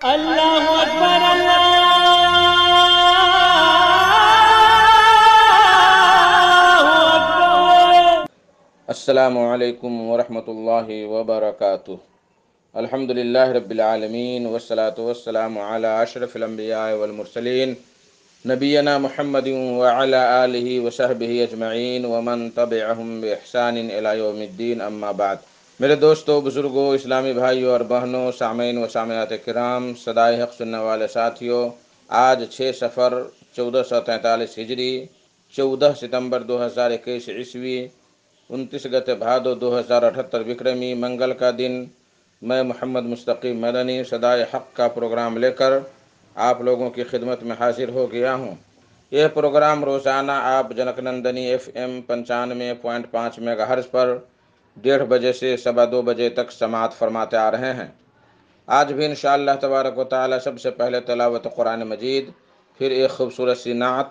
اللہ اکبر اللہ اکبر۔ السلام علیکم ورحمۃ اللہ وبرکاتہ۔ الحمدللہ رب العالمین والصلاة والسلام علی اشرف الانبیاء والمرسلین نبینا محمد وعلی آلہ وصحبہ اجمعین ومن تبعہم بإحسان الی یوم الدین، اما بعد۔ میرے دوستوں، بزرگوں، اسلامی بھائیوں اور بہنوں، سامعین و سامعات کرام، صدائے حق سننے والے ساتھیوں، آج 6 صفر 1443 ہجری، 14 ستمبر 2021 عیسوی، 29 گتے بھادو 2078 وکرمی منگل کا دن، میں محمد مستقیم مدنی صدائے حق کا پروگرام لے کر آپ لوگوں کی خدمت میں حاضر ہو گیا ہوں۔ یہ پروگرام روزانہ آپ junk Nandini FM 95.5 mega hertz پر 1:30 بجے سے 2:15 بجے تک سماعت فرماتے آ رہے ہیں۔ آج بھی انشاءاللہ تبارک و تعالی سب سے پہلے تلاوت قرآن مجید، پھر ایک خوبصورت سی نعت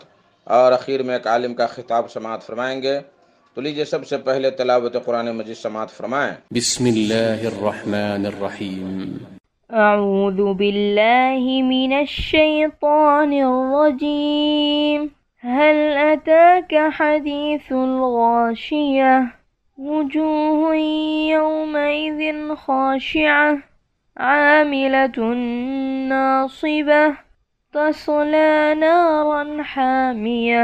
اور اخیر میں ایک عالم کا خطاب سماعت فرمائیں گے۔ تو لیجیے سب سے پہلے تلاوت قرآن مجید سماعت فرمائیں۔ بسم اللہ الرحمن الرحیم۔ اعوذ باللہ من الشیطان الرجیم۔ هل اتاک حدیث الغاشیہ وجوہ یومئذ خاشعہ عاملۃ ناصبہ تصلی نارا حامیہ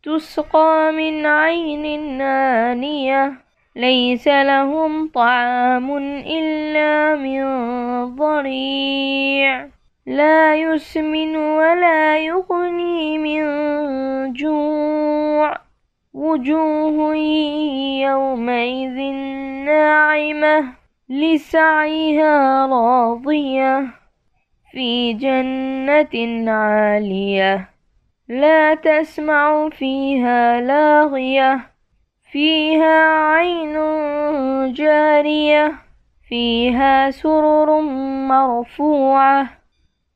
تسقى من عين آنية ليس لهم طعام إلا من ضريع لا يسمن ولا يغني من جوع وجوه يومئذ ناعمة لسعيها راضية في جنة عالية لا تسمع فيها لاغية فيها عين جارية فيها سرر مرفوعة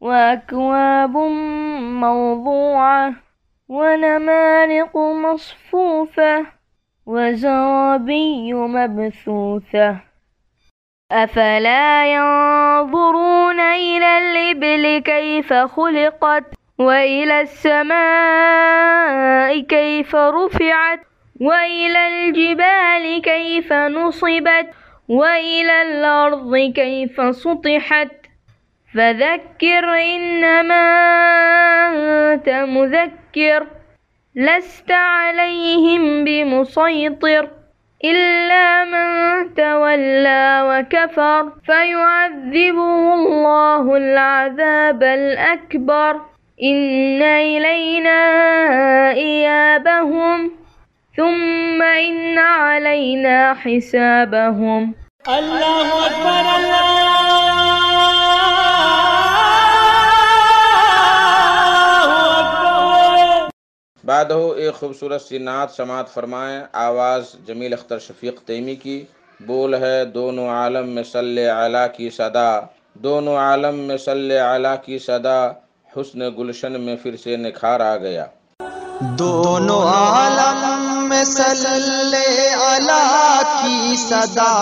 وأكواب موضوعة ونمارق مصفوفة وزرابي مبثوثة أفلا ينظرون إلى الإبل كيف خلقت وإلى السماء كيف رفعت وإلى الجبال كيف نصبت وإلى الأرض كيف سطحت فذكر إنما أنت مذكر لست عليهم بمسيطر إلا من تولى وكفر فيعذبه الله العذاب الأكبر إن إلينا إيابهم ثم إن علينا حسابهم۔ اللہ اکبر اللہ اکبر۔ بعد ہو ایک خوبصورت سی نعت سماعت فرمائیں، آواز جمیل اختر شفیق تیمی کی، بول ہے دونوں عالم میں صلی علی کی صدا، دونوں عالم میں صلی علی کی صدا، حسن گلشن میں پھر سے نکھار آ گیا۔ دونوں عالم میں صلی علی کی صدا،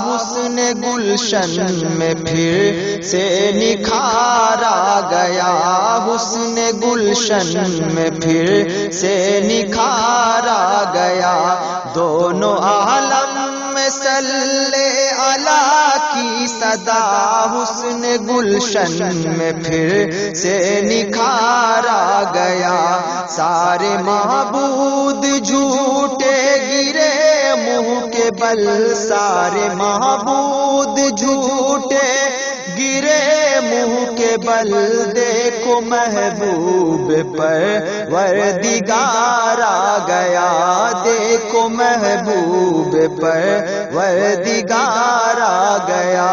حسن گلشن میں پھر سے نکھار آ گیا، حسن گلشن میں پھر سے نکھار آ گیا۔ دونوں عالم میں صلی علی کی صدا، حسن گلشن میں پھر سے نکھار آ گیا۔ سارے معبود جھوٹے گرے منہ کے بل، سارے معبود جھوٹے گرے منہ کے بل، دیکھو محبوب پر وردگار آ گیا، دیکھو محبوب پر وردگار آ گیا۔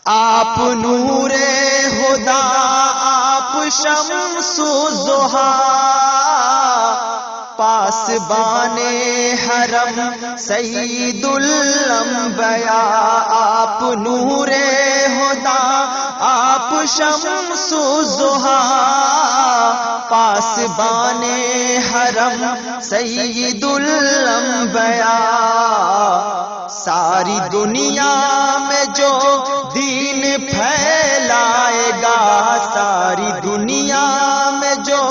آپ نور خدا، آپ شمس الضحیٰ، پاسبان حرم سید الانبیاء، آپ نور خدا، آپ شمس الضحیٰ، پاسبان حرم سید الانبیاء۔ ساری دنیا میں جو دین پھیلائے گا ساری دنیا میں جو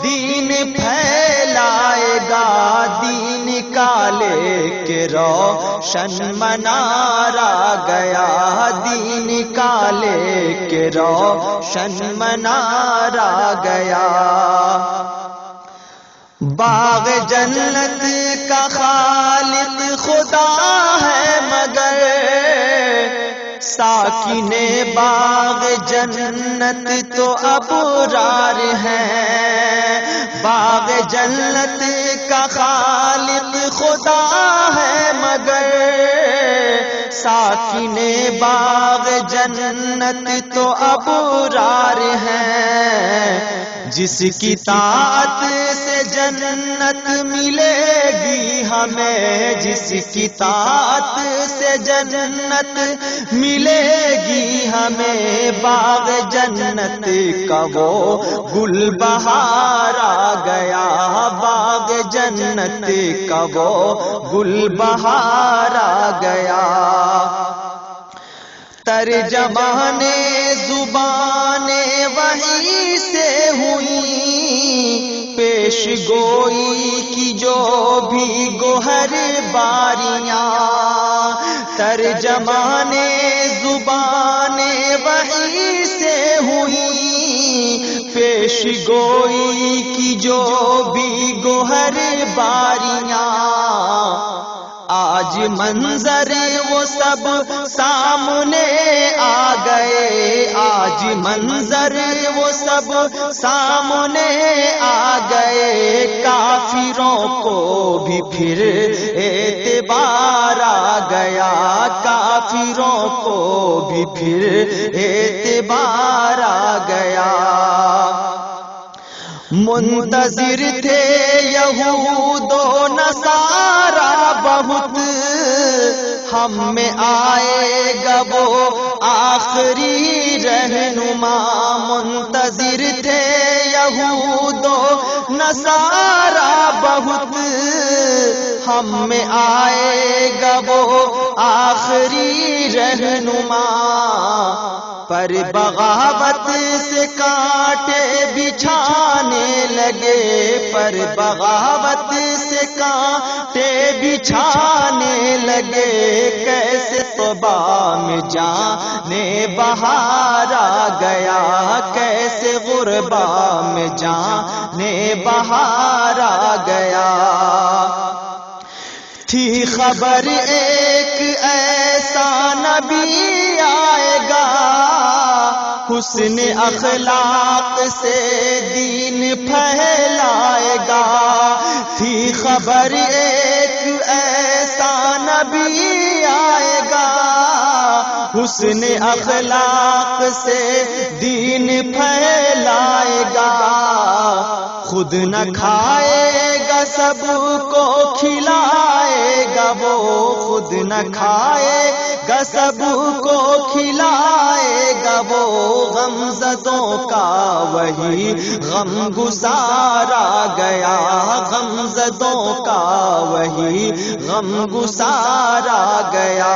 دین پھیلائے گا دین کا لے کے روشن منارہ گیا دین کا لے کے روشن منارہ گیا باغ جنت کا خالق خدا ہے مگر ساکن باغ جنت تو ابرار ہیں باغ جنت کا خالق خدا ہے مگر ساکن باغ جنت تو ابرار ہیں جس کی طاعت سے جنت ملے گی ہمیں جس کی طاعت سے جنت ملے گی ہمیں باغ جنت کا وہ گل بہار آ گیا باغ جنت کا وہ گل بہار آ گیا ترجمان زبان وحی سے ہوئی پیش گوئی کی جو بھی گوہر باریاں ترجمان زبان وحی سے ہوئی پیش گوئی کی جو بھی گوہر باریاں آج منظر وہ سب سامنے آ گئے آج منظر وہ سب سامنے آ گئے کافروں کو بھی پھر اعتبار آ گیا کافروں کو بھی پھر اعتبار آ گیا منتظر تھے یہود و نصارا بہت ہم میں آئے گا وہ آخری رہنما منتظر تھے یہود و نصارا بہت ہم میں آئے گا وہ آخری رہنما پر بغاوت سے کانٹے بچھانے لگے پر بغاوت سے کانٹے بچھانے لگے کیسے صبا میں جانے بہار آ گیا کیسے غربا میں جانے بہار آ گیا تھی خبر ایک ایسا نبی آئے گا حسن اخلاق سے دین پھیلائے گا تھی خبر ایک ایسا نبی آئے گا حسن اخلاق سے دین پھیلائے گا خود نہ کھائے گا سب کو کھلائے گا وہ خود نہ کھائے گا سب کو کھلائے گا وہ غمزدوں کا وہی غم گسار آ گیا غمزدوں کا وہی غم گسار آ گیا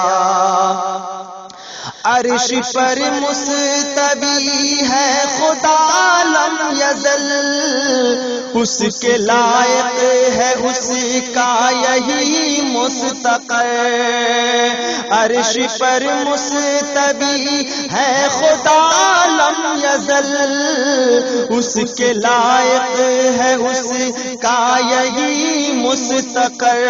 عرش پر مستوی ہے خدا لم یزل اس کے لائق ہے اس کا یہی مستقر عرش پر مستوی ہے خدا لم یزل اس کے لائق ہے اس کا یہی مستقر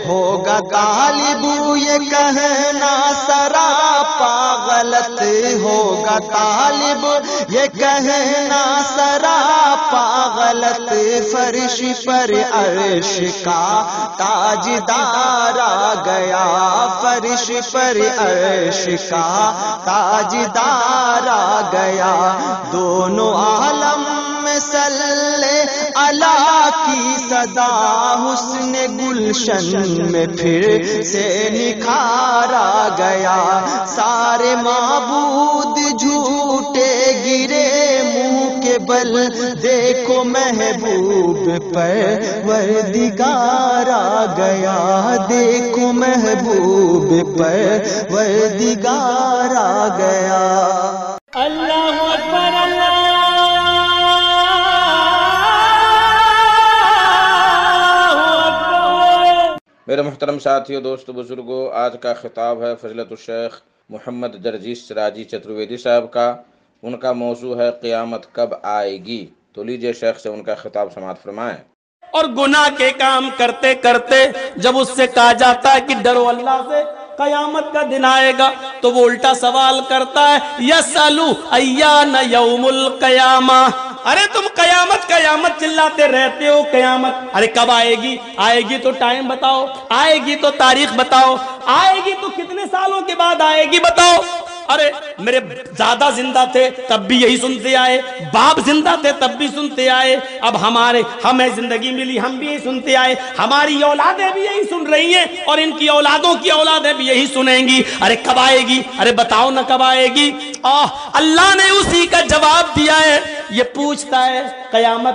ہوگا غالب یہ کہنا سراپا غلط ہوگا غالب یہ کہنا سراپا غلط فرش پر عرش کا تاجدار آ گیا فرش پر عرش کا تاجدار آ گیا دونوں عالم میں صلی اللہ کی صدا حسن گلشن میں پھر سے نکھار آ گیا سارے معبود جھوٹے گرے منہ کے بل دیکھو محبوب پروردگار آ گیا، دیکھو محبوب پروردگار آ گیا۔ اللہ اکبر اللہ اکبر۔ میرے محترم ساتھیو، دوستو، بزرگوں، آج کا خطاب ہے فضیلت الشیخ محمد درجیش سراجی چترویدی صاحب کا۔ ان کا موضوع ہے قیامت کب آئے گی۔ تو لیجئے شیخ سے ان کا خطاب سماعت فرمائیں۔ اور گناہ کے کام کرتے کرتے جب اس سے کہا جاتا ہے کہ ڈرو اللہ سے، قیامت کا دن آئے گا، تو وہ الٹا سوال کرتا ہے یسألو ایان یوم القیامہ۔ ارے تم قیامت قیامت چلاتے رہتے ہو، قیامت ارے کب آئے گی؟ آئے گی تو ٹائم بتاؤ، آئے گی تو تاریخ بتاؤ، آئے گی تو کتنے سالوں کے بعد آئے گی بتاؤ۔ ارے میرے دادا زندہ تھے تب بھی یہی سنتے آئے، باپ زندہ تھے تب بھی سنتے آئے، اب ہمیں زندگی ملی ہم بھی یہی سنتے آئے، ہماری اولادیں بھی یہی سن رہی ہیں اور ان کی اولادوں کی اولادیں بھی یہی سنیں گی۔ ارے کب آئے گی؟ ارے بتاؤ نا کب آئے گی؟ اللہ نے اسی کا جواب دیا ہے۔ یہ پوچھتا ہے قیامت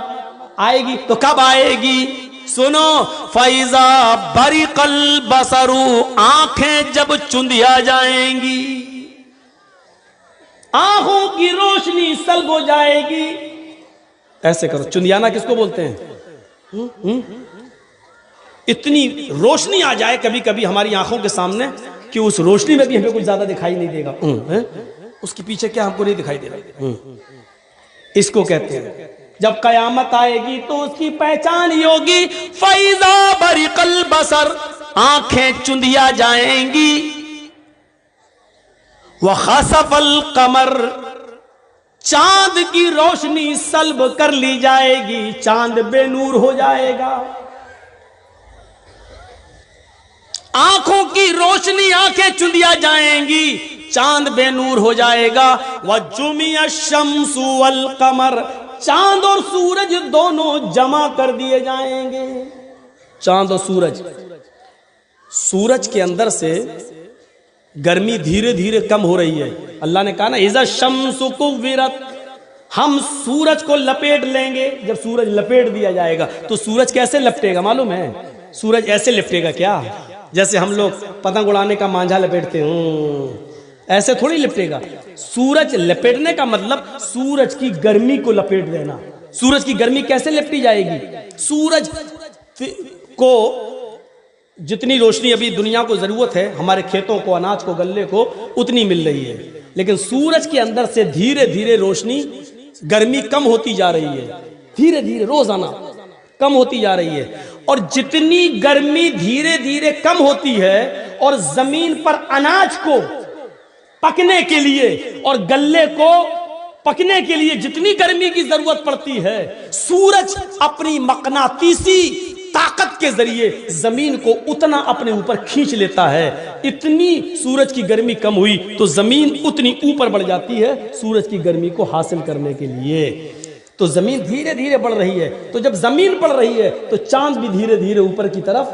آئے گی تو کب آئے گی؟ سنو، فَإِذَا بَرِقَ الْبَصَرُ، آنکھیں جب چندیا جائیں گی، آنکھوں کی روشنی سلب ہو جائے گی۔ ایسے کرو، چندیانا کس کو بولتے ہیں؟ اتنی روشنی آ جائے کبھی کبھی ہماری آنکھوں کے سامنے کہ اس روشنی میں بھی ہمیں کچھ زیادہ دکھائی نہیں دے گا، اس کے پیچھے کیا ہم کو نہیں دکھائی دے گا۔ اس کو کہتے ہیں جب قیامت آئے گی تو اس کی پہچان ہی ہوگی فَإِذَا بَرِقَ الْبَصَرُ، آنکھیں چندیا جائیں گی، وَخَسَفَ الْقَمَرُ، چاند کی روشنی سلب کر لی جائے گی، چاند بے نور ہو جائے گا۔ آنکھوں کی روشنی، آنکھیں چندیا جائیں گی، چاند بے نور ہو جائے گا۔ وَجُمِعَ الشَّمْسُ وَالْقَمَرُ، چاند اور سورج دونوں جمع کر دیے جائیں گے۔ چاند اور سورج کے اندر سے گرمی دھیرے دھیرے کم ہو رہی ہے۔ اللہ نے کہا نا اِذَا الشَّمْسُ كُوِّرَتْ، ہم سورج کو لپیٹ لیں گے۔ جب سورج لپیٹ دیا جائے گا تو سورج کیسے لپٹے گا معلوم ہے؟ سورج ایسے لپٹے گا کیا؟ جیسے ہم لوگ پتنگ اڑانے کا مانجھا لپیٹتے ہیں، ایسے تھوڑی لپٹے گا۔ سورج لپیٹنے کا مطلب سورج کی گرمی کو لپیٹ دینا۔ سورج کی گرمی کیسے لپٹی جائے گی؟ سورج کو جتنی روشنی ابھی دنیا کو ضرورت ہے، ہمارے کھیتوں کو، اناج کو، غلے کو، اتنی مل رہی ہے، لیکن سورج کے اندر سے دھیرے دھیرے روشنی، گرمی کم ہوتی جا رہی ہے، دھیرے دھیرے روزانہ کم ہوتی جا رہی ہے۔ اور جتنی گرمی دھیرے دھیرے کم ہوتی ہے اور زمین پر اناج کو پکنے کے لیے اور گلے کو پکنے کے لیے جتنی گرمی کی ضرورت پڑتی ہے، سورج اپنی مقناطیسی طاقت کے ذریعے زمین کو اتنا اپنے اوپر کھینچ لیتا ہے۔ اتنی سورج کی گرمی کم ہوئی تو زمین اتنی اوپر بڑھ جاتی ہے سورج کی گرمی کو حاصل کرنے کے لیے۔ تو زمین دھیرے دھیرے بڑھ رہی ہے، تو جب زمین بڑھ رہی ہے تو چاند بھی دھیرے دھیرے اوپر کی طرف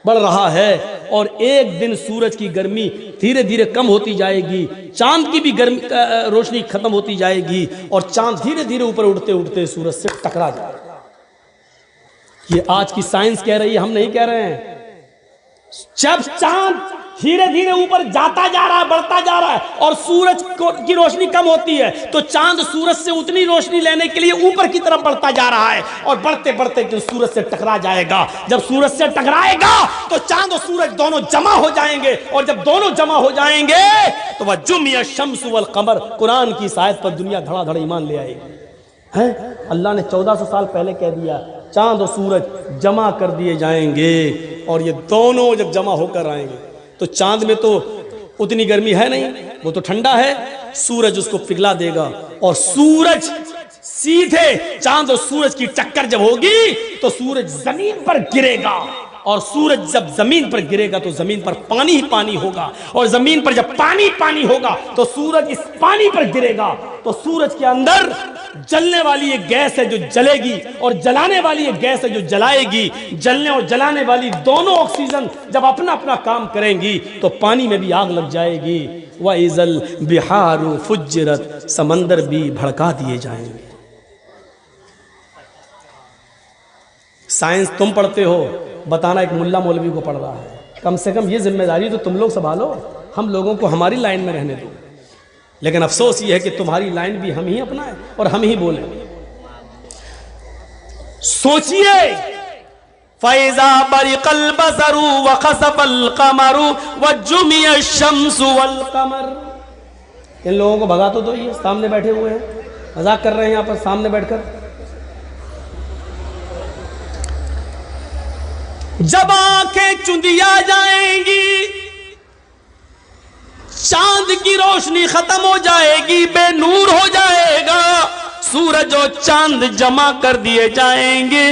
بڑھ رہا ہے، اور ایک دن سورج کی گرمی دھیرے دھیرے کم ہوتی جائے گی، چاند کی بھی گرمی روشنی ختم ہوتی جائے گی، اور چاند دھیرے دھیرے اوپر اٹھتے اٹھتے سورج سے ٹکرا جائے گا۔ یہ آج کی سائنس کہہ رہی ہے، ہم نہیں کہہ رہے ہیں۔ جب چاند دھیرے دھیرے اوپر جاتا جا رہا ہے، بڑھتا جا رہا ہے، اور سورج کی روشنی کم ہوتی ہے، تو چاند سورج سے اتنی روشنی لینے کے لیے اوپر کی طرف بڑھتا جا رہا ہے، اور بڑھتے بڑھتے سورج سے ٹکرا جائے گا۔ جب سورج سے ٹکرائے گا تو چاند اور سورج دونوں جمع ہو جائیں گے، اور جب دونوں جمع ہو جائیں گے تو وَجُمِعَ الشَّمْسُ وَالْقَمَرُ، قرآن کی اس آیت پر دنیا دھڑا دھڑ ایمان لے آئے گی۔ اللہ نے 1400 سال پہلے کہہ دیا چاند اور سورج جمع کر دیے جائیں گے، اور یہ دونوں جب جمع ہو کر آئیں گے تو چاند میں تو اتنی گرمی ہے نہیں، وہ تو ٹھنڈا ہے، سورج اس کو پگھلا دے گا، اور سورج سیدھے چاند اور سورج کی ٹکر جب ہوگی تو سورج زمین پر گرے گا، اور سورج جب زمین پر گرے گا تو زمین پر پانی ہی پانی ہوگا، اور زمین پر جب پانی پانی ہوگا تو سورج اس پانی پر گرے گا، تو سورج کے اندر جلنے والی ایک گیس ہے جو جلے گی، اور جلانے والی ایک گیس ہے جو جلائے گی۔ جلنے اور جلانے والی دونوں آکسیجن جب اپنا اپنا کام کریں گی تو پانی میں بھی آگ لگ جائے گی۔ وَإِذَا الْبِحَارُ فُجِّرَتْ، سمندر بھی بھڑکا دیے جائیں گے۔ سائنس تم پڑھتے ہو، بتانا ایک ملا مولوی کو پڑھ رہا ہے، کم سے کم یہ ذمہ داری تو تم لوگ سنبھالو، ہم لوگوں کو ہماری لائن میں رہنے دو۔ لیکن افسوس یہ ہے کہ تمہاری لائن بھی ہم ہی اپنائیں اور ہم ہی بولیں۔ سوچئے فَإِذَا بَرِقَ الْبَصَرُ وَخَسَفَ الْقَمَرُ وَجُمِعَ الشَّمْسُ وَالْقَمَرُ۔ ان لوگوں کو بھگا تو دو، یہ سامنے بیٹھے ہوئے ہیں، مذاق کر رہے ہیں یہاں پر سامنے بیٹھ کر۔ جب آنکھیں چندیا جائیں گی، چاند کی روشنی ختم ہو جائے گی، بے نور ہو جائے گا، سورج اور چاند جمع کر دیے جائیں گے۔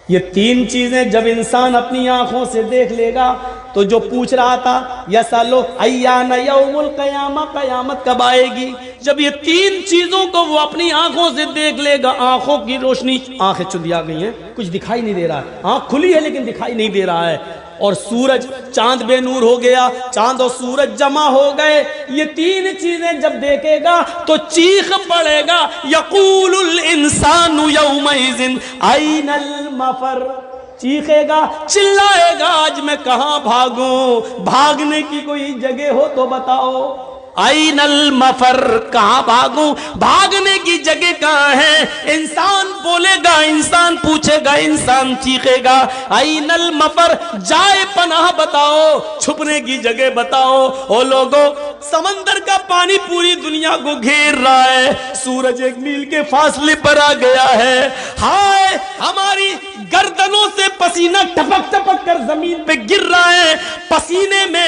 یہ تین چیزیں جب انسان اپنی آنکھوں سے دیکھ لے گا تو جو پوچھ رہا تھا یسالو ایان یوم القیامہ، قیامت کب آئے گی، جب یہ تین چیزوں کو وہ اپنی آنکھوں سے دیکھ لے گا، آنکھوں کی روشنی، آنکھیں چندیا گئی ہیں، کچھ دکھائی نہیں دے رہا ہے، آنکھ کھلی ہے لیکن دکھائی نہیں دے رہا ہے، اور سورج، چاند بے نور ہو گیا، چاند اور سورج جمع ہو گئے، یہ تین چیزیں جب دیکھے گا تو چیخ پڑے گا، یقول الانسان یومئذ این المفر، چیخے گا، چلائے گا، آج میں کہاں بھاگوں، بھاگنے کی کوئی جگہ ہو تو بتاؤ، این المفر، کہاں بھاگوں، بھاگنے کی جگہ کہاں ہے، انسان بولے گا، انسان پوچھے گا، انسان چیخے گا، این المفر، جائے پناہ بتاؤ، چھپنے کی جگہ بتاؤ۔ او لوگوں، سمندر کا پانی پوری دنیا کو گھیر رہا ہے، سورج 1 میل کے فاصلے پر آ گیا ہے، ہائے ہماری گردنوں سے پسینہ ٹپک ٹپک کر زمین پہ گر رہا ہے، پسینے میں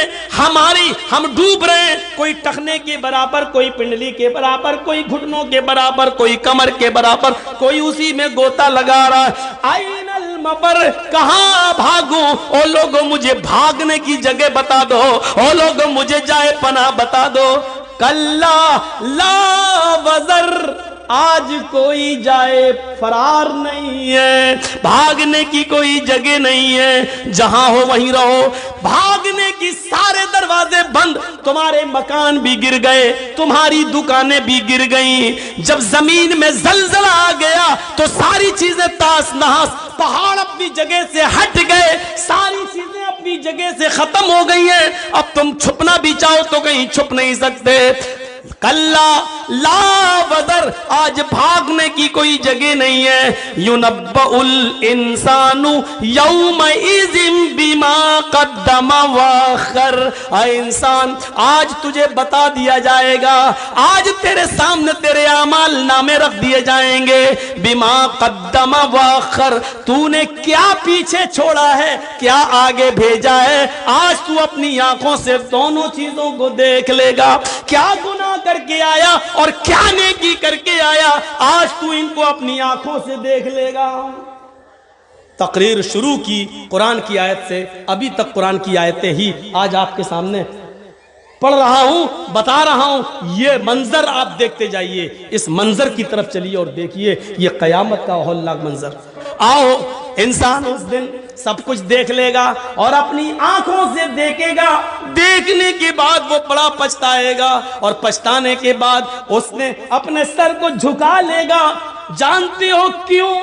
ہم ڈوب رہے ہیں، کوئی ٹخنے کے برابر، کوئی پنڈلی کے برابر، کوئی گھٹنوں کے برابر، کوئی کمر کے برابر، کوئی اسی میں گوتا لگا رہا ہے، این المفر، کہاں بھاگوں، او لوگوں مجھے بھاگنے کی جگہ بتا دو، او لوگوں مجھے جائے پناہ بتا دو۔ کلا لا وزر، آج کوئی جائے فرار نہیں ہے، بھاگنے کی کوئی جگہ نہیں ہے، جہاں ہو وہیں رہو، بھاگنے کی سارے دروازے بند، تمہارے مکان بھی گر گئے، تمہاری دکانیں بھی گر گئیں، جب زمین میں زلزلہ آ گیا تو ساری چیزیں تاس نہاس، پہاڑ اپنی جگہ سے ہٹ گئے، ساری چیزیں اپنی جگہ سے ختم ہو گئی ہیں، اب تم چھپنا بھی چاہو تو کہیں چھپ نہیں سکتے۔ کلا لا وزر، آج بھاگنے کی کوئی جگہ نہیں ہے، ینبأ الانسان یومئذ بما قدم واخر، اے انسان آج تجھے بتا دیا جائے گا، آج تیرے سامنے تیرے اعمال نامے رکھ دیے جائیں گے، بما قدم واخر، تو نے کیا پیچھے چھوڑا ہے، کیا آگے بھیجا ہے، آج تو اپنی آنکھوں سے دونوں چیزوں کو دیکھ لے گا، کیا گناہ کر کے آیا اور کیا نیکی کر کے آیا، آج تو ان کو اپنی آنکھوں سے دیکھ لے گا۔ تقریر شروع کی قرآن کی آیت سے، ابھی تک قرآن کی آیتیں ہی آج آپ کے سامنے پڑھ رہا ہوں، بتا رہا ہوں، یہ منظر آپ دیکھتے جائیے، اس منظر کی طرف چلیے اور دیکھیے، یہ قیامت کا ہولناک منظر۔ آؤ، انسان اس دن سب کچھ دیکھ لے گا اور اپنی آنکھوں سے دیکھے گا، دیکھنے کے بعد وہ بڑا پچھتائے گا، اور پچھتانے کے بعد اس نے اپنے سر کو جھکا لے گا۔ جانتے ہو کیوں؟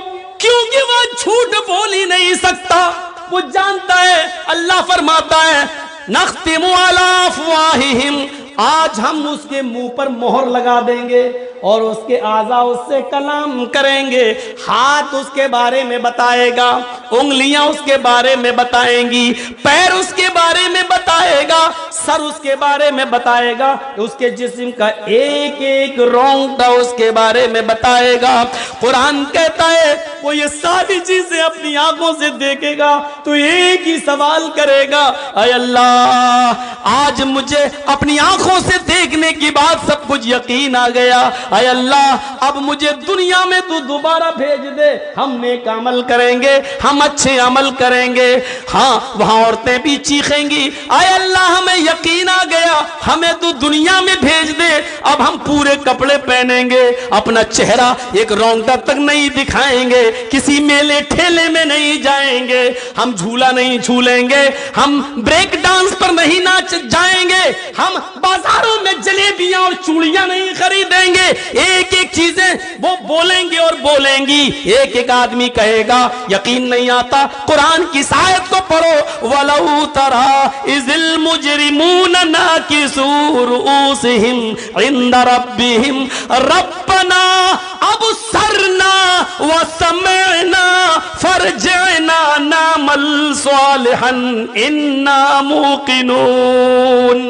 کیونکہ وہ جھوٹ بول ہی نہیں سکتا، وہ جانتا ہے، اللہ فرماتا ہے نختم علی افواہہم، آج ہم اس کے منہ پر مہر لگا دیں گے اور اس کے اعضاء اس سے کلام کریں گے، ہاتھ اس کے بارے میں بتائے گا، انگلیاں اس کے بارے میں بتائیں گی، پیر اس کے بارے میں بتائے گا، سر اس کے بارے میں بتائے گا، اس کے جسم کا ایک ایک رونگٹا اس کے بارے میں بتائے گا۔ قرآن کہتا ہے وہ یہ ساری چیزیں اپنی آنکھوں سے دیکھے گا تو ایک ہی سوال کرے گا، اے اللہ آج مجھے اپنی آنکھوں سے دیکھنے کی بعد سب کچھ یقین آ گیا، اے اللہ اب مجھے دنیا میں تو دوبارہ بھیج دے، ہم نیک عمل کریں گے، ہم اچھے عمل کریں گے۔ ہاں وہاں عورتیں بھی چیخیں گی، اے اللہ ہمیں یقین آ گیا، ہمیں تو دنیا میں بھیج دے، اب ہم پورے کپڑے پہنیں گے، اپنا چہرہ ایک رونگٹا تک نہیں دکھائیں گے، کسی میلے ٹھیلے میں نہیں جائیں گے، ہم جھولا نہیں جھولیں گے، ہم بریک ڈانس پر نہیں ناچ جائیں گے، ہم بازاروں میں جلیبیاں اور چوڑیاں نہیں خریدیں گے، ایک ایک چیزیں وہ بولیں گے اور بولیں گی. ایک ایک آدمی کہے گا یقین نہیں آتا، قرآن کی آیت کو پڑھو. وَلَوْ تَرَىٰ إِذِ الْمُجْرِمُونَ نَاكِسُو رُؤُوسِهِمْ عِنْدَ رَبِّهِمْ رَبَّنَا أَبْصَرْنَا وَسَمِعْنَا فَارْجِعْنَا نَعْمَلْ صَالِحًا إِنَّا مُوقِنُونَ.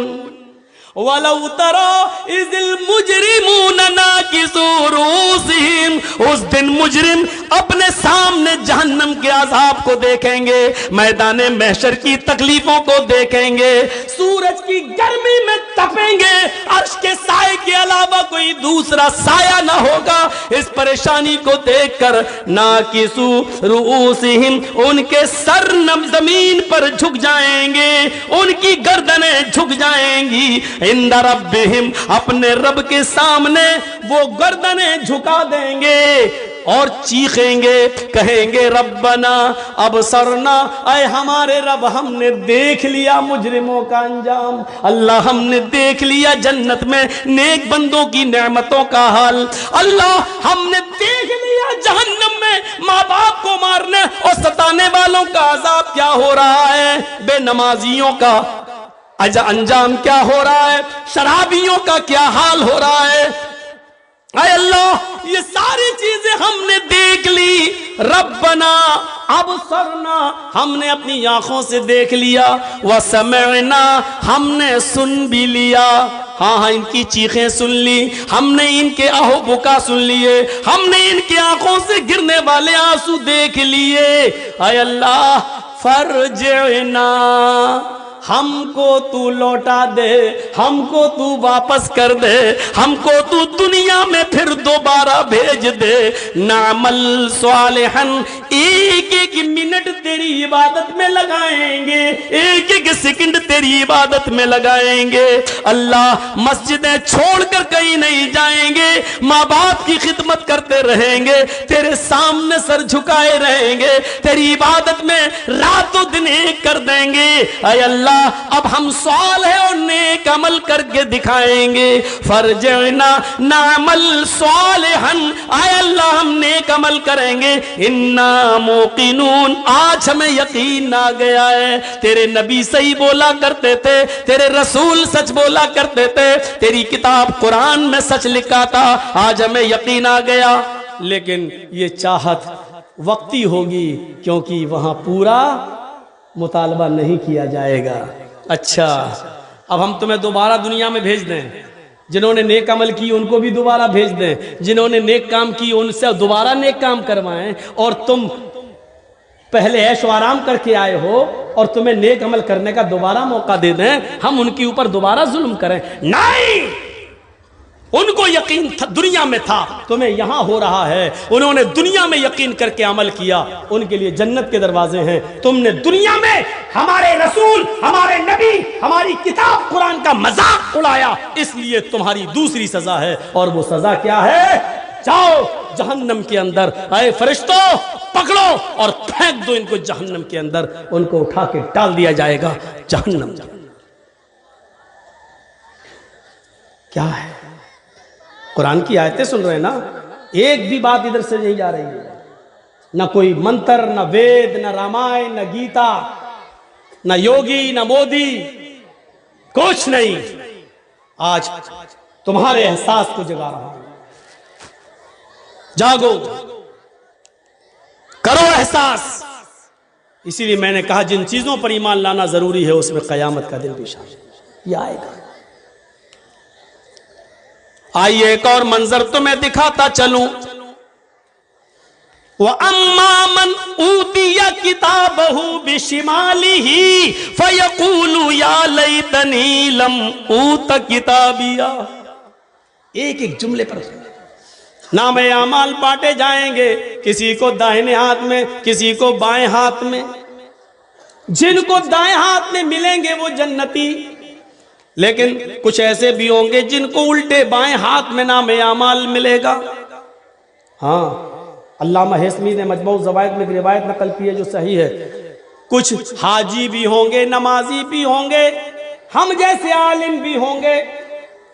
وَلَوْ تَرَىٰ إِذِ الْمُجْرِمُونَ نَاكِسُو رُؤُوسِهِمْ، اس دن مجرم اپنے سامنے جہنم کے عذاب کو دیکھیں گے، میدان محشر کی تکلیفوں کو دیکھیں گے، سورج کی گرمی میں تپیں گے، عرش کے سائے کے علاوہ کوئی دوسرا سایہ نہ ہوگا. اس پریشانی کو دیکھ کر ناکسو رؤوسہم، ان کے سر زمین پر جھک جائیں گے، ان کی گردنیں جھک جائیں گی. عند ربہم، اپنے رب کے سامنے وہ گردنیں جھکا دیں گے اور چیخیں گے، کہیں گے ربنا ابصرنا، اے ہمارے رب ہم نے دیکھ لیا مجرموں کا انجام. اللہ ہم نے دیکھ لیا جنت میں نیک بندوں کی نعمتوں کا حال. اللہ ہم نے دیکھ لیا جہنم میں ماں باپ کو مارنے اور ستانے والوں کا عذاب کیا ہو رہا ہے، بے نمازیوں کا انجام کیا ہو رہا ہے، شرابیوں کا کیا حال ہو رہا ہے. اے اللہ یہ ساری چیزیں ہم نے دیکھ لی. ربنا ابصرنا، ہم نے اپنی آنکھوں سے دیکھ لیا. وسمعنا، ہم نے سن بھی لیا. ہاں ان کی چیخیں سن لی، ہم نے ان کے آہو بکا سن لیے، ہم نے ان کی آنکھوں سے گرنے والے آنسو دیکھ لیے. اے اللہ فرجعنا، ہم کو تو لوٹا دے، ہم کو تو واپس کر دے، ہم کو تو دنیا میں پھر دوبارہ بھیج دے. نعمل صالحا، ایک ایک منٹ تیری عبادت میں لگائیں گے، ایک ایک سیکنڈ تیری عبادت میں لگائیں گے. اللہ مسجدیں چھوڑ کر کہیں نہیں جائیں گے، ماں باپ کی خدمت کرتے رہیں گے، تیرے سامنے سر جھکائے رہیں گے، تیری عبادت میں رات و دن ایک کر دیں گے. اے اللہ اب ہم صالح اور نیک عمل کر کے دکھائیں گے. فرجعنا نعمل صالحا، اے اللہ ہم نیک عمل کریں گے. انا موقنون، آج ہمیں یقین آ گیا ہے تیرے نبی صحیح بولا کرتے تھے، تیرے رسول سچ بولا کرتے تھے، تیری کتاب قرآن میں سچ لکھا تھا، آج ہمیں یقین آ گیا. لیکن یہ چاہت وقتی ہوگی کیونکہ وہاں پورا مطالبہ نہیں کیا جائے گا. اچھا اب ہم تمہیں دوبارہ دنیا میں بھیج دیں، جنہوں نے نیک عمل کی ان کو بھی دوبارہ بھیج دیں، جنہوں نے نیک کام کی ان سے دوبارہ نیک کام کروائیں، اور تم پہلے عیش و آرام کر کے آئے ہو اور تمہیں نیک عمل کرنے کا دوبارہ موقع دے دیں، ہم ان کے اوپر دوبارہ ظلم کریں؟ نہیں، ان کو یقین تھا دنیا میں تھا، تمہیں یہاں ہو رہا ہے. انہوں نے دنیا میں یقین کر کے عمل کیا، ان کے لیے جنت کے دروازے ہیں. تم نے دنیا میں ہمارے رسول، ہمارے نبی، ہماری کتاب قرآن کا مذاق اڑایا، اس لیے تمہاری دوسری سزا ہے. اور وہ سزا کیا ہے؟ جاؤ جہنم کے اندر. اے فرشتوں پکڑو اور پھینک دو ان کو جہنم کے اندر. ان کو اٹھا کے ڈال دیا جائے گا جہنم. کیا ہے؟ قرآن کی آیتیں سن رہے ہیں نا، ایک بھی بات ادھر سے نہیں جا رہی ہے. نہ کوئی منتر، نہ وید، نہ رامائن، نہ گیتا، نہ یوگی، نہ مودی، کچھ نہیں. آج تمہارے احساس کو جگا رہا ہوں. جاگو، کرو احساس. اسی لیے میں نے کہا جن چیزوں پر ایمان لانا ضروری ہے اس میں قیامت کا دن بھی شامل ہے. یہ آئے گا. آئیے ایک اور منظر تمہیں دکھاتا چلوں. وَأَمَّا مَنْ أُوتِيَ كِتَابَهُ بِشِمَالِهِ فَيَقُولُ يَا لَيْتَنِي لَمْ أُوتَ كِتَابِيَا. ایک ایک جملے پر نام اعمال بانٹے جائیں گے، کسی کو دائیں ہاتھ میں، کسی کو بائیں ہاتھ میں. جن کو دائیں ہاتھ میں ملیں گے وہ جنتی، لیکن کچھ ایسے بھی ہوں گے جن کو الٹے بائیں ہاتھ میں نام اعمال ملے گا. ہاں علامہ ہیثمی نے مجموع الزوائد میں ایک روایت نقل کی ہے جو صحیح ہے. کچھ حاجی بھی ہوں گے، نمازی بھی ہوں گے، ہم جیسے عالم بھی ہوں گے،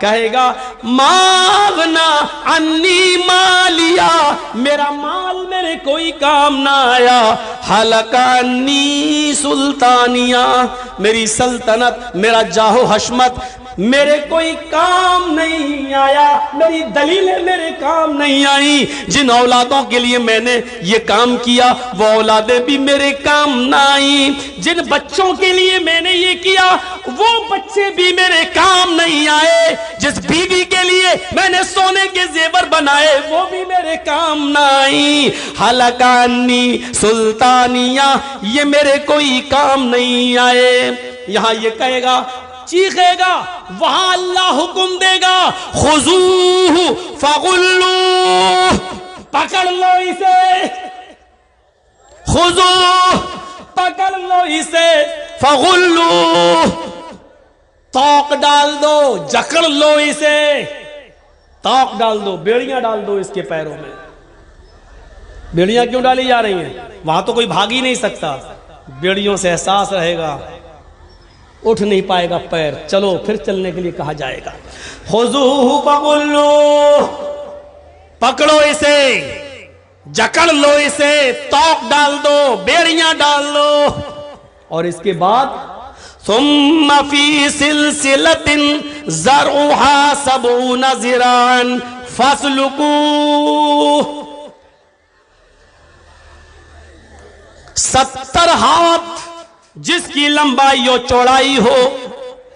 کہے گا ماغنا انی مالیا، میرا مال میرے کوئی کام نہ آیا، حلقہ انی سلطانیہ، میری سلطنت، میرا جاہ و حشمت میرے کوئی کام نہیں آیا، میری دلیلیں میرے کام نہیں آئیں، جن اولادوں کے لیے میں نے یہ کام کیا وہ اولادیں بھی میرے کام نہ آئیں، جن بچوں کے لیے میں نے یہ کیا وہ بچے بھی میرے کام نہیں آئے، جس بیوی کے لیے میں نے سونے کے زیور بنائے وہ بھی میرے کام نہ آئیں، حلقہ انی سلطانیہ، یہ میرے کوئی کام نہیں آئے۔ یہاں یہ کہے گا، چیخے گا، وہاں اللہ حکم دے گا خذوہ فغلوہ، پکڑ لو اسے، خذوہ پکڑ لو اسے، فغلوہ توق ڈال دو، جکڑ لو اسے، توق ڈال دو، بیڑیاں ڈال دو اس کے پیروں میں۔ بیڑیاں کیوں ڈالی جا رہی ہیں؟ وہاں تو کوئی بھاگ ہی نہیں سکتا، بیڑیوں سے احساس رہے گا، اٹھ نہیں پائے گا پیر، چلو پھر چلنے کے لیے کہا جائے گا خذوہ فغلوہ، پکڑو اسے، جکڑ لو اسے، توق ڈال دو، بیڑیاں ڈال دو، اور اس کے بعد ثم فی سلسلۃ ذرعھا 70 ذراعا فاسلکوہ، 70 ہاتھ جس کی لمبائی و چوڑائی ہو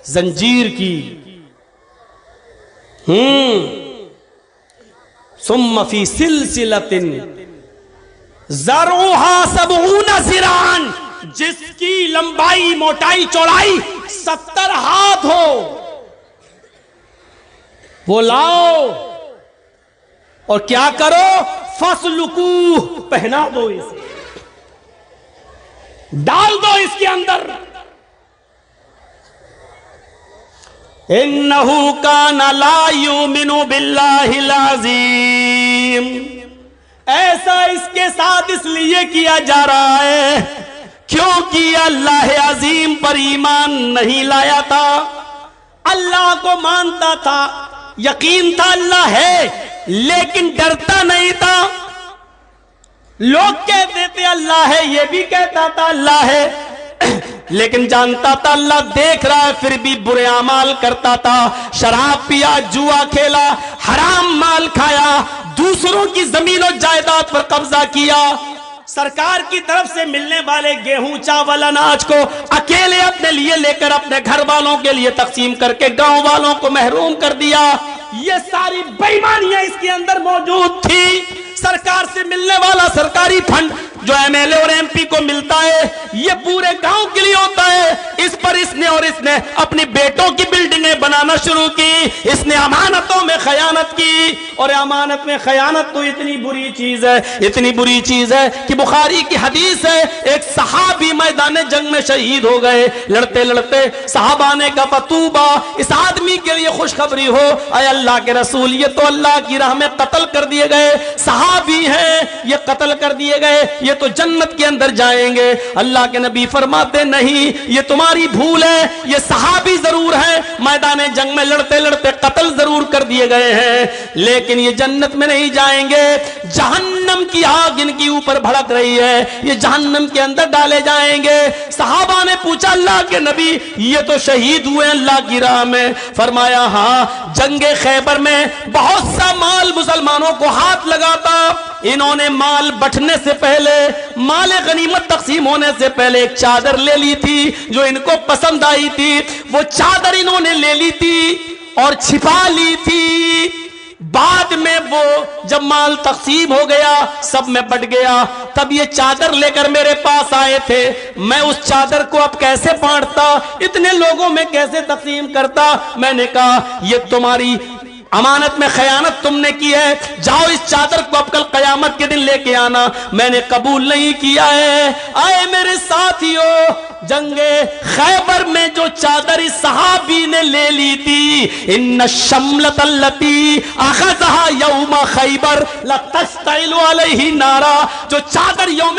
زنجیر کی، ثم فی سلسلۃ ذرعھا 70 ذراعا، جس کی لمبائی موٹائی چوڑائی 70 ہاتھ ہو، وہ لاؤ اور کیا کرو، فاسلکوہ پہنا دو اسے، ڈال دو اس کے اندر، انہ کان لا یؤمن باللہ العظیم، ایسا اس کے ساتھ اس لیے کیا جا رہا ہے کیونکہ اللہ عظیم پر ایمان نہیں لایا تھا، اللہ کو مانتا تھا، یقین تھا اللہ ہے، لیکن ڈرتا نہیں تھا، لوگ کہتے تھے اللہ ہے، یہ بھی کہتا تھا اللہ ہے، لیکن جانتا تھا اللہ دیکھ رہا ہے، پھر بھی برے اعمال کرتا تھا، شراب پیا، جوا کھیلا، حرام مال کھایا، دوسروں کی زمین و جائیداد پر قبضہ کیا، سرکار کی طرف سے ملنے والے گیہوں چاول اناج کو اکیلے اپنے لیے لے کر اپنے گھر والوں کے لیے تقسیم کر کے گاؤں والوں کو محروم کر دیا، یہ ساری بے ایمانیاں اس کے اندر موجود تھی۔ سرکار سے ملنے والا سرکاری فنڈ جو ایم ایل اے اور ایم پی کو ملتا ہے یہ پورے گاؤں کے لیے ہوتا ہے، اس پر اس نے اپنی بیٹوں کی بلڈنگیں بنانا شروع کی، اس نے امانتوں میں خیانت کی، اور امانت میں خیانت تو اتنی بری چیز ہے، اتنی بری چیز ہے کہ بخاری کی حدیث ہے، ایک صحابی میدان جنگ میں شہید ہو گئے، لڑتے لڑتے صحابہ نے کہا فتوبہ، اس آدمی کے لیے خوشخبری ہو، اے اللہ کے رسول یہ تو اللہ کی راہ میں قتل کر دیے گئے صحابی ہیں، یہ قتل کر دیے گئے، یہ تو جنت کے اندر جائیں گے۔ اللہ کے نبی فرماتے نہیں، یہ تمہاری بھول ہے، یہ صحابی ضرور ہے، میدان جنگ میں لڑتے لڑتے قتل ضرور کر دیے گئے ہیں، لیکن یہ جنت میں نہیں جائیں گے، جہنم کی آگ ان کی اوپر بھڑک رہی ہے، یہ جہنم کے اندر ڈالے جائیں گے۔ صحابہ نے پوچھا اللہ کے نبی یہ تو شہید ہوئے اللہ کی راہ میں، فرمایا ہاں، جنگ خیبر میں بہت سا مال مسلمانوں کو ہاتھ لگاتا، انہوں نے مال بٹنے سے پہلے، مال غنیمت تقسیم ہونے سے پہلے ایک چادر لے لی تھی جو ان کو پسند آئی تھی، وہ چادر انہوں نے لے لی تھی اور چھپا لی تھی، بعد میں وہ جب مال تقسیم ہو گیا سب میں بٹ گیا، تب یہ چادر لے کر میرے پاس آئے تھے، میں اس چادر کو اب کیسے بانٹتا، اتنے لوگوں میں کیسے تقسیم کرتا، میں نے کہا یہ تمہاری امانت میں خیانت تم نے کی ہے، جاؤ اس چادر کو اب کل قیامت کے دن لے کے آنا، میں نے قبول نہیں کیا ہے۔ آئے میرے ساتھیو، جنگ خیبر میں جو چادر اس صحابی نے لے لی تھی، ان الشملۃ التی اخذها یوم خیبر لتشتعل علیہ نارا، جو چادر یوم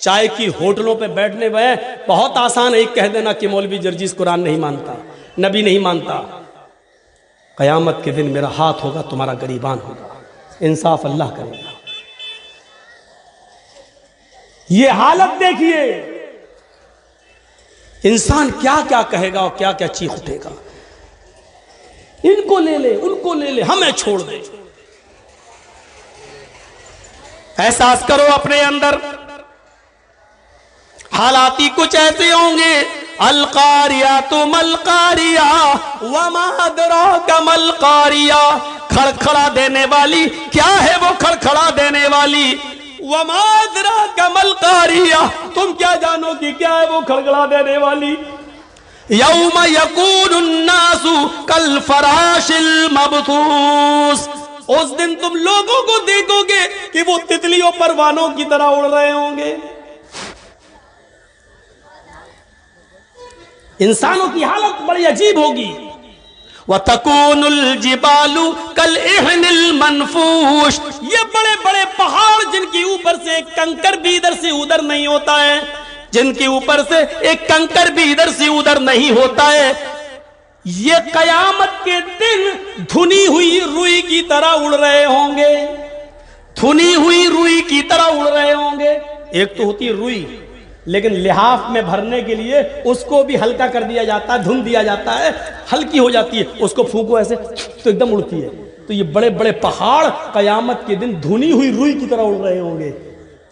چائے کی ہوٹلوں پہ بیٹھنے میں بہت آسان ہے ایک کہہ دینا کہ مولوی جرجیز قرآن نہیں مانتا، نبی نہیں مانتا. قیامت کے دن میرا ہاتھ ہوگا، تمہارا گریبان ہوگا. انصاف اللہ کرے گا. یہ حالت دیکھیے، انسان کیا کیا کہے گا اور کیا کیا چیخ اٹھے گا. ان کو لے لے، ان کو لے لے، ہمیں چھوڑ دے. احساس کرو اپنے اندر، حالاتی کچھ ایسے ہوں گے. القاریات ملقاریہ وما ادراک ملقاریہ. کھڑکھڑا دینے والی کیا ہے وہ کھڑکھڑا دینے والی؟ وما ادراک ملقاریہ، تم کیا جانو کہ کیا ہے وہ کھڑکھڑا دینے والی؟ یوم یکون الناس کالفراش المبثوث، اس دن تم لوگوں کو دیکھو گے کہ وہ تتلیوں پروانوں کی طرح اڑ رہے ہوں گے. انسانوں کی حالت بڑی عجیب ہوگی. وَتَكُونُ الْجِبَالُ كَالْإِحْنِ الْمَنْفُوشِ، یہ بڑے بڑے پہاڑ جن کی اوپر سے ایک کنکر بھی ادھر سے ادھر نہیں ہوتا ہے، جن کے اوپر سے ایک کنکر بھی ادھر سے ادھر نہیں ہوتا ہے، یہ قیامت کے دن دھنی ہوئی روئی کی طرح اڑ رہے ہوں گے. دھنی ہوئی روئی کی طرح اڑ رہے ہوں گے. ایک تو ہوتی روئی، لیکن لحاف میں بھرنے کے لیے اس کو بھی ہلکا کر دیا جاتا ہے، دھن دیا جاتا ہے، ہلکی ہو جاتی ہے. اس کو پھونکو ایسے تو ایک دم اڑتی ہے. تو یہ بڑے بڑے پہاڑ قیامت کے دن دھنی ہوئی روئی کی طرح اڑ رہے ہوں گے،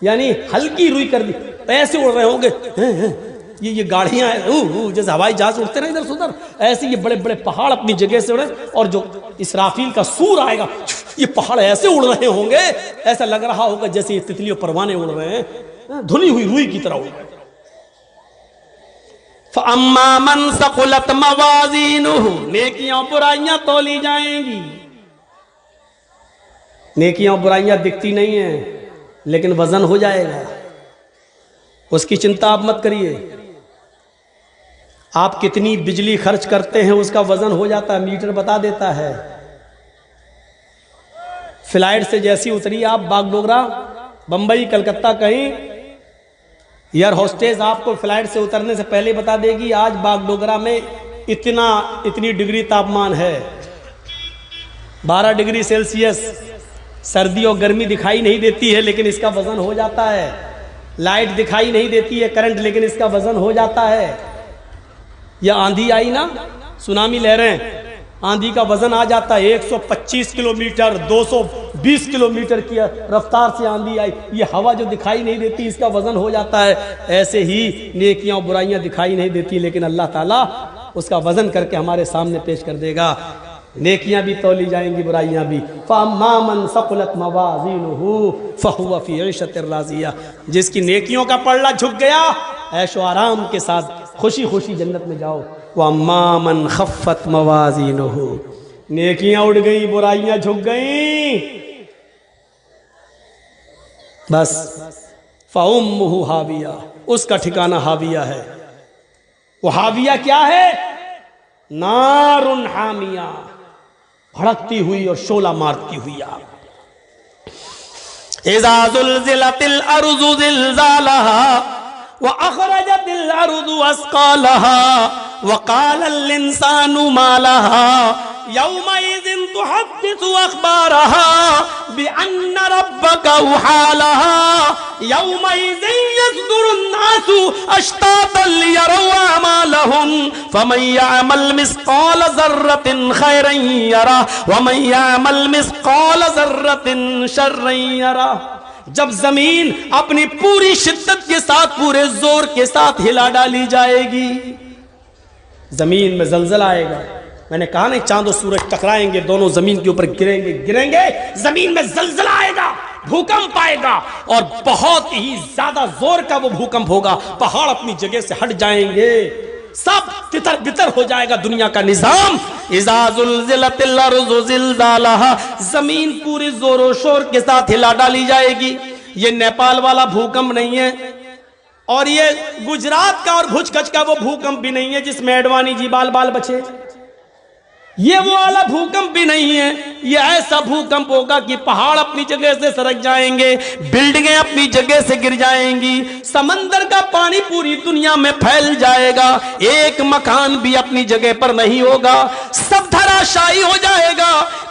یعنی ہلکی روئی کر دی ایسے اڑ رہے ہوں گے. یہ گاڑیاں جیسے ہوائی جہاز اڑتے رہے ادھر سے ادھر، ایسے یہ بڑے بڑے پہاڑ اپنی جگہ سے اڑے. اور جو اسرافیل کا سور آئے گا، یہ پہاڑ ایسے اڑ رہے ہوں گے، ایسا لگ رہا ہوگا جیسے یہ تتلی اور پروانے اڑ رہے ہیں، دھنی ہوئی روئی کی طرح اڑ رہے ہیں. فَأَمَّا مَنْ ثَقُلَتْ مَوَازِينُهُ، نیکیاں برائیاں تولی جائیں گی. نیکیاں برائیاں دکھتی نہیں ہیں لیکن وزن ہو جائے گا، اس کی چنتا آپ مت کریے. آپ کتنی بجلی خرچ کرتے ہیں اس کا وزن ہو جاتا ہے، میٹر بتا دیتا ہے. فلائٹ سے جیسی اتری آپ باغ ڈوگرا، بمبئی، کلکتہ کہیں، ایئر ہوسٹیس آپ کو فلائٹ سے اترنے سے پہلے بتا دے گی آج باغ ڈوگرا میں اتنی ڈگری تاپمان ہے، 12 ڈگری سیلسیس. سردی اور گرمی دکھائی نہیں دیتی ہے لیکن اس کا وزن ہو جاتا ہے. لائٹ دکھائی نہیں دیتی ہے، کرنٹ، لیکن اس کا وزن ہو جاتا ہے. یا آندھی آئی نا، سونامی لہریں، آندھی کا وزن آ جاتا ہے. 125 کلومیٹر 220 کلومیٹر کی رفتار سے آندھی آئی، یہ ہوا جو دکھائی نہیں دیتی اس کا وزن ہو جاتا ہے. ایسے ہی نیکیاں اور برائیاں دکھائی نہیں دیتی لیکن اللہ تعالیٰ اس کا وزن کر کے ہمارے سامنے پیش کر دے گا. نیکیاں بھی تولی جائیں گی، برائیاں بھی. فَأَمَّا مَنْ ثَقُلَتْ مَوَازِينُهُ فَهُوَ فِي عِيشَةٍ رَاضِيَةٍ، جس کی نیکیوں کا پلڑا جھک گیا، عیش و آرام کے ساتھ خوشی خوشی جنت میں جاؤ. وَأَمَّا مَنْ خَفَّتْ مَوَازِينُهُ، نیکیاں اڑ گئیں، برائیاں جھک گئیں، بس. فَأُمُّهُ حَاوِيَةٌ، اس کا ٹھکانہ حاویہ ہے. وہ حاویہ کیا ہے؟ نار حامیہ، بھڑکتی ہوئی اور شعلہ مارتی ہوئی آگ. اذا زلزلت الارض زلزالها واخرجت الارض اثقالها وقال الانسان ما لها يومئذ تحدث اخبارها بان ربك اوحى لها يومئذ يصدر الناس اشتاتا ليروا اعمالهم فمن يعمل مثقال ذرة خيرا يره ومن يعمل مثقال ذرة شرا يره. جب زمین اپنی پوری شدت کے ساتھ، پورے زور کے ساتھ ہلا ڈالی جائے گی، زمین میں زلزلہ آئے گا. میں نے کہا نہیں، چاند و سورج ٹکرائیں گے، دونوں زمین کے اوپر گریں گے، زمین میں زلزلہ آئے گا، بھوکمپ آئے گا، اور بہت ہی زیادہ زور کا وہ بھوکمپ ہوگا. پہاڑ اپنی جگہ سے ہٹ جائیں گے، سب تتر بتر ہو جائے گا دنیا کا نظام. اذا زلزلت الارض زلزالها، زمین پوری زور و شور کے ساتھ ہلا ڈالی جائے گی. یہ نیپال والا بھوکمپ نہیں ہے، اور یہ گجرات کا اور بھوج کچھ کا وہ بھوکمپ بھی نہیں ہے جس میں ایڈوانی جی بال بچے. یہ وہ والا بھوکمپ بھی نہیں ہے، یہ ایسا بھوکمپ ہوگا کہ پہاڑ اپنی جگہ سے سرک جائیں گے، بلڈنگیں اپنی جگہ سے گر جائیں گی، سمندر کا پانی پوری دنیا میں پھیل جائے گا، ایک مکان بھی اپنی جگہ پر نہیں ہوگا، سب دھراشائی ہو جائے گا۔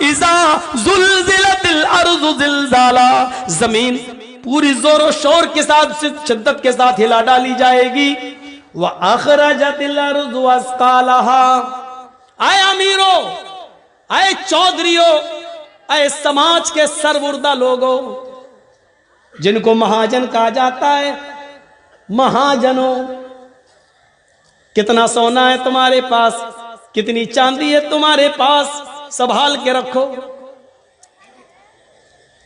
اذا زلزلت الارض زلزالہ، زمین پوری زور و شور کے ساتھ، شدت کے ساتھ ہلا ڈالی جائے گی۔ وَأَخْرَجَتِ الْأَرْضُ أَثْقَالَهَا، اے امیرو، اے چودھریو، اے سماج کے سربردہ لوگوں جن کو مہاجن کہا جاتا ہے، مہاجنوں، کتنا سونا ہے تمہارے پاس، کتنی چاندی ہے تمہارے پاس، سنبھال کے رکھو۔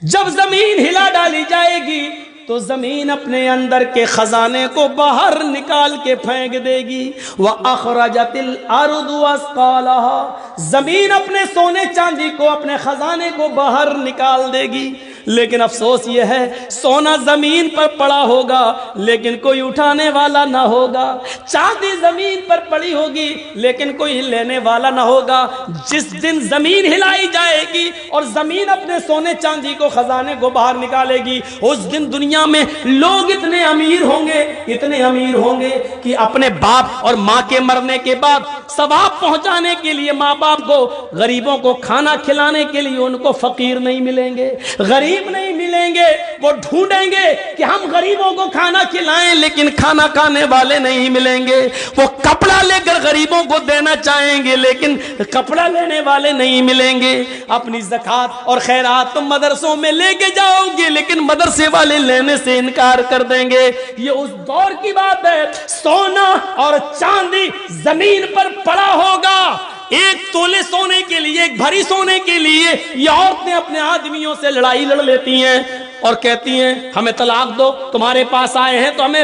جب زمین ہلا ڈالی جائے گی تو زمین اپنے اندر کے خزانے کو باہر نکال کے پھینک دے گی۔ وَأَخْرَجَتِ الْأَرْضُ أَثْقَالَهَا، زمین اپنے سونے چاندی کو، اپنے خزانے کو باہر نکال دے گی۔ لیکن افسوس یہ ہے، سونا زمین پر پڑا ہوگا لیکن کوئی اٹھانے والا نہ ہوگا، چاندی زمین پر پڑی ہوگی لیکن کوئی لینے والا نہ ہوگا۔ جس دن زمین ہلائی جائے گی اور زمین اپنے سونے چاندی کو، خزانے کو باہر نکالے گی، اس دن دنیا میں لوگ اتنے امیر ہوں گے، اتنے امیر ہوں گے کہ اپنے باپ اور ماں کے مرنے کے بعد ثواب پہنچانے کے لیے ماں باپ کو، غریبوں کو کھانا کھلانے کے لیے ان کو فقیر نہیں ملیں گے، غریب نہیں ملیں گے، وہ ڈھونڈیں گے کہ ہم غریبوں کو کھانا کھلائیں لیکن کھانا کھانے والے نہیں ملیں گے، وہ کپڑا لے کر غریبوں کو دینا چاہیں گے لیکن کپڑا لینے والے نہیں ملیں گے، اپنی زکوٰۃ اور خیرات تم مدرسوں میں لے کے جاؤ گے لیکن مدرسے والے لینے سے انکار کر دیں گے۔ یہ اس دور کی بات ہے، سونا اور چاندی زمین پر پڑا ہوگا، ایک تولے سونے کے لیے، ایک بھری سونے کے لیے یہ عورتیں اپنے آدمیوں سے لڑائی لڑ لیتی ہیں اور کہتی ہیں ہمیں طلاق دو، تمہارے پاس آئے ہیں تو ہمیں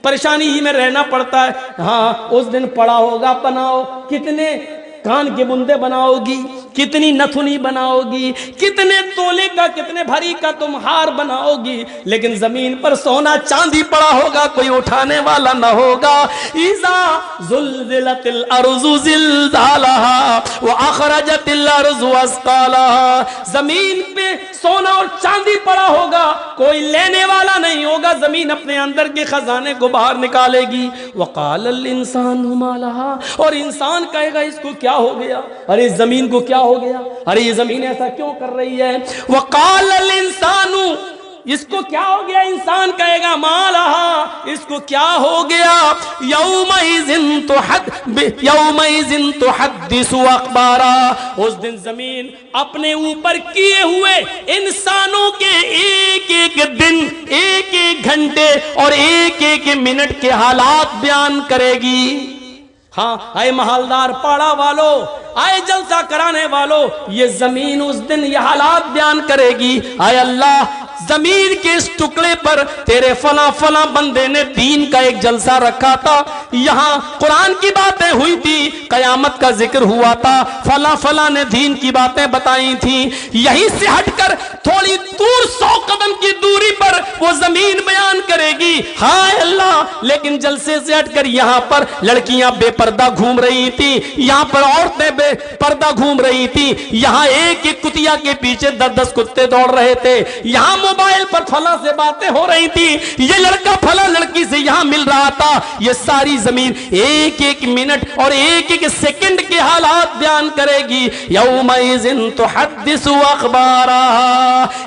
پریشانی ہی میں رہنا پڑتا ہے۔ ہاں اس دن پڑا ہوگا، بناؤ، کتنے کان کے بندے بناؤ گی، کتنی نتھنی بناؤ گی، کتنے تولے کا، کتنے بھری کا تم ہار بناؤ گی، لیکن زمین پر سونا چاندی پڑا ہوگا، کوئی اٹھانے والا نہ ہوگا۔ اذا زلزلت الارض زلزالها واخرجت الارض اثقالها، زمین پہ سونا اور چاندی پڑا ہوگا، کوئی لینے والا نہیں ہوگا، زمین اپنے اندر کے خزانے کو باہر نکالے گی۔ وقال الانسان ما لها، اور انسان کہے گا اس کو کیا ہو گیا، ارے زمین کو کیا ہو گیا، ارے یہ زمین ایسا کیوں کر رہی ہے۔ وقال الانسان، اس کو کیا ہو گیا، انسان کہے گا ما لها، اس کو کیا ہو گیا۔ یومئذ تحدث اخبارا، اس دن زمین اپنے اوپر کیے ہوئے انسانوں کے ایک ایک دن، ایک ایک گھنٹے اور ایک ایک منٹ کے حالات بیان کرے گی۔ ہاں اے محلدار پاڑا والو، آئے جلسہ کرانے والو، یہ زمین اس دن یہ حالات بیان کرے گی۔ اے اللہ، زمین کے اس ٹکڑے پر تیرے فلاں فلاں بندے نے دین کا ایک جلسہ رکھا تھا، یہاں قرآن کی باتیں ہوئی تھی، قیامت کا ذکر ہوا تھا، فلاں فلاں نے دین کی باتیں بتائی تھیں، یہیں سے ہٹ کر تھوڑی دور 100 قدم کی دوری پر وہ زمین بیان کرے گی۔ ہائے اللہ، لیکن جلسے سے ہٹ کر یہاں پر لڑکیاں بے پردہ گھوم رہی تھی، یہاں پر عورتیں بے پردہ گھوم رہی تھی، یہاں ایک ایک کتیا کے پیچھے 10 کتے دوڑ رہے تھے، یہاں موبائل پر فلاں سے باتیں ہو رہی تھی، یہ لڑکا فلاں لڑکی سے یہاں مل رہا تھا۔ یہ ساری زمین ایک ایک منٹ اور ایک ایک سیکنڈ کے حالات بیان کرے گی۔ یومئذ تحدث اخبارا،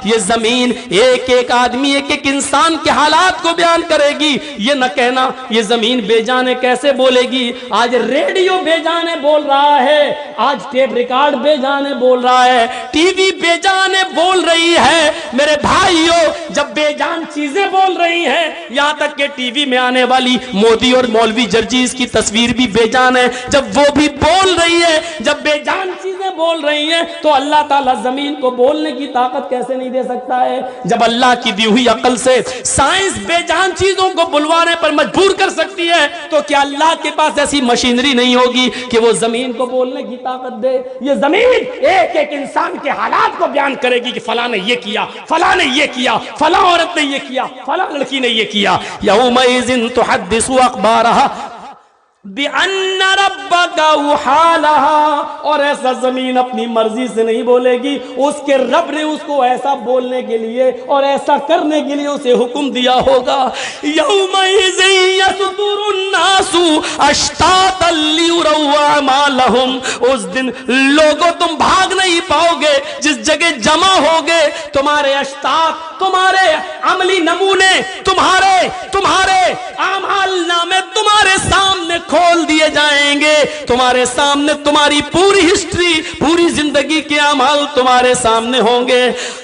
یہ زمین ایک ایک آدمی، ایک ایک انسان کے حالات کو بیان کرے گی۔ یہ نہ کہنا یہ زمین بے جانے کیسے بولے گی، آج ریڈیو بے جانے بول رہا ہے، آج ٹیپ ریکارڈ بے جانے بول رہا ہے، ٹی وی بے جانے بول رہی ہے۔ میرے بھائیو، جب بے جان چیزیں بول رہی ہیں، یہاں تک کہ ٹی وی میں آنے والی مودی اور مولوی جرجیز کی تصویر بھی بے جان ہے، جب وہ بھی بول رہی ہے، جب بے جان چیزیں بول رہی ہیں تو اللہ تعالیٰ زمین کو بولنے کی طاقت کیسے نہیں دے سکتا ہے؟ جب اللہ کی دی ہوئی عقل سے سائنس بے جان چیزوں کو بلوانے پر مجبور کر سکتی ہے تو کیا اللہ کے پاس ایسی مشینری نہیں ہوگی کہ وہ زمین کو بولنے کی طاقت دے؟ یہ زمین ایک ایک انسان کے حالات کو بیان کرے گی کہ فلاں نے یہ کیا، فلاں نے یہ کیا، فلاں عورت نے یہ کیا، فلاں لڑکی نے یہ کیا۔ یومئذ تحدث اخبارها بِأَنَّ رَبَّكَ أَوْحَىٰ، اور ایسا زمین اپنی مرضی سے نہیں بولے گی، اس کے رب نے اس کو ایسا بولنے کے لیے اور ایسا کرنے کے لیے اسے حکم دیا ہوگا۔ يَوْمَئِذٍ يَصْدُرُ النَّاسُ أَشْتَاتًا لِيُرَوْا أَعْمَالَهُمْ، اس دن لوگوں تم بھاگ نہیں پاؤ گے، جس جگہ جمع ہوگے تمہارے اشتات، تمہارے عملی نمونے، تمہارے اعمال نامے تمہارے سامنے کھول دیے جائیں گے، تمہارے سامنے تمہاری پوری ہسٹری، پوری زندگی کے اعمال تمہارے سامنے ہوں گے۔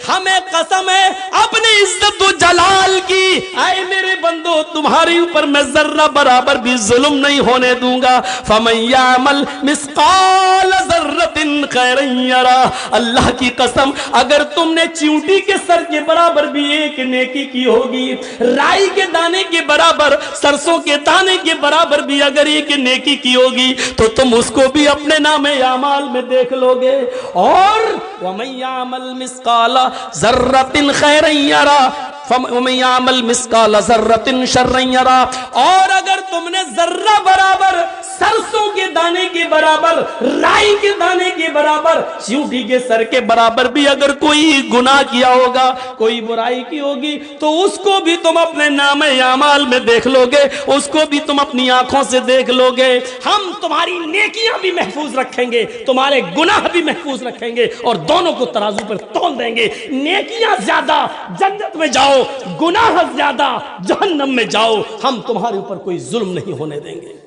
ہمیں قسم ہے اپنی عزت و جلال کی، اے میرے بندو تمہارے اوپر میں ذرہ برابر بھی ظلم نہیں ہونے دوں گا۔ فَمَن يَعْمَلْ مِثْقَالَ ذَرَّةٍ خَيْرًا يَرَهُ، اللہ کی قسم اگر تم نے چیونٹی کے سر کے برابر بھی ایک نیکی کی ہوگی، رائی کے دانے کے برابر، سرسوں کے دانے کے برابر بھی اگر ایک نیکی کی ہوگی تو تم اس کو بھی اپنے نام اعمال میں دیکھ لو گے۔ اور وَمَن يَعْمَلْ مِثْقَالَ ذَرَّةٍ خَيْرًا يَرَهُ وَمَن يَعْمَلْ مِثْقَالَ ذَرَّةٍ شَرًّا يَرَهُ، اور اگر تم نے ذرہ برابر، سرسوں کے دانے کے برابر، رائی کے دانے کے برابر، چیونٹی کے سر کے برابر بھی اگر کوئی گناہ کیا ہوگا، کوئی برائی کی ہوگی، تو اس کو بھی تم اپنے نام اعمال میں دیکھ لو گے، اس کو بھی تم اپنی آنکھوں سے دیکھ لو گے۔ ہم تمہاری نیکیاں بھی محفوظ رکھیں گے، تمہارے گناہ بھی محفوظ رکھیں گے، اور دونوں کو ترازو پر تول دیں گے۔ نیکیاں زیادہ جنت میں جاؤ، گناہ زیادہ جہنم میں جاؤ، ہم تمہارے اوپر کوئی ظلم نہیں ہونے دیں گے۔